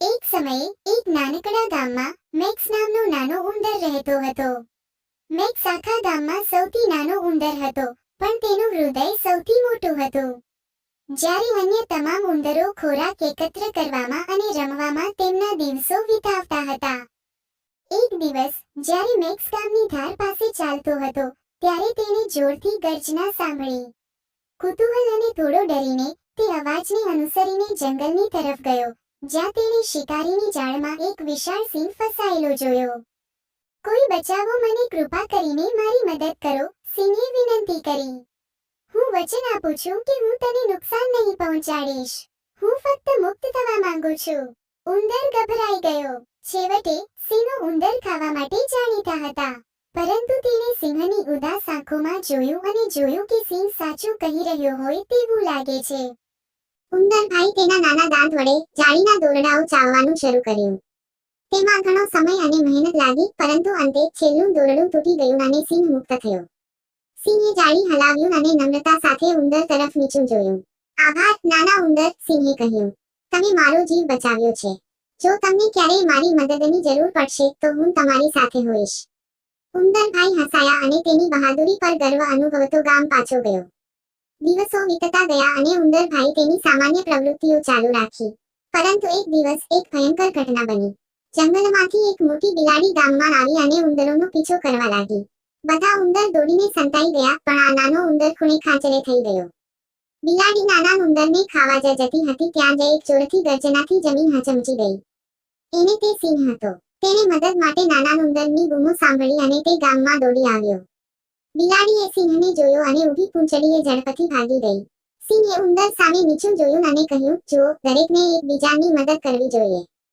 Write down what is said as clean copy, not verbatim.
એક સમયે એક નાનકડા ગામમાં મેક્સ નામનો નાનો ઉંદર રહેતો હતો. મેક્સ આખા ગામમાં સૌથી નાનો ઉંદર હતો, પણ તેનું હૃદય સૌથી મોટું હતું. જ્યારે અન્ય તમામ ઉંદરો ખોરાક એકત્ર કરવામાં અને રમવામાં તેમના દિવસો વિતાવતા હતા. એક દિવસ જ્યારે મેક્સ ગામની ધાર પાસે ચાલતો હતો, ત્યારે તેણે જોરથી ગર્જના સાંભળી. કુતૂહલ અને થોડો ડરીને તે અવાજને અનુસરીને જંગલની તરફ ગયો, જ્યાં તેણે શિકારીની જાળમાં એક વિશાળ સિંહ ફસાયેલો જોયો. કોઈ બચાવો, મને કૃપા કરીને મારી મદદ કરો, સિંહે વિનંતી કરી. હું વચન આપું છું કે હું તને નુકસાન નહીં પહોંચાડીશ. હું ફક્ત મુક્ત થવા માંગુ છું. ઉંદર ગભરાઈ ગયો. છેવટે સિંહો ઉંદર ખાવા માટે જાણીતા હતા, પરંતુ તેણે સિંહની ઉદાસ આંખોમાં જોયું અને જોયું કે સિંહ સાચું કહી રહ્યો હોય તેવું લાગે છે. ઉંદરભાઈ તેના નાના દાંત વડે જાળીના દોરડાઓ ચાવવાનું શરૂ કર્યું. તેમાં ઘણો સમય અને મહેનત લાગી, પરંતુ અંતે છેલ્લું દોરડું તૂટી ગયું અને સિંહ મુક્ત થયો. સિંહે જાળી હલાવ્યું અને નમ્રતા સાથે ઉંદર તરફ નીચું જોયું. આભાર નાના ઉંદર, સિંહે કહ્યું. તમે મારો જીવ બચાવ્યો છે. જો તમને ક્યારેય મારી મદદની જરૂર પડશે તો હું તમારી સાથે હોઈશ. ઉંદરભાઈ હસાયા અને તેની બહાદુરી પર ગર્વ અનુભવતો ગામ પાછો ગયો. દિવસો વીતતા ગયા અને ઉંદરભાઈ તેની સામાન્ય પ્રવૃત્તિઓ ચાલુ રાખી. પરંતુ એક દિવસ એક ભયંકર ઘટના બની. જંગલમાંથી એક મોટી બિલાડી ગામમાં આવી અને ઉંદરોનો પીછો કરવા લાગી. બધા ઉંદર દોડીને સંતાઈ ગયા, પણ આ નાનો ઉંદર ખૂણે ખાંચરે થઈ ગયો. બિલાડી નાના ઉંદરને ખાવા જતી હતી ત્યાં જ એક જોરથી ગર્જનાથી જમીન હચમચી ગઈ. એને તે સિંહ હતો. તેણે મદદ માટે નાના ઉંદરની બૂમો સાંભળી અને તે ગામમાં દોડી આવ્યો. બિલાડીએ સિંહને જોયો અને ઊભી પૂંછડીએ ઝડપથી ભાગી ગઈ. સિંહે ઉંદર સામે નીચું જોયું અને કહ્યું, જુઓ, દરેકને એકબીજાની મદદ કરવી જોઈએ.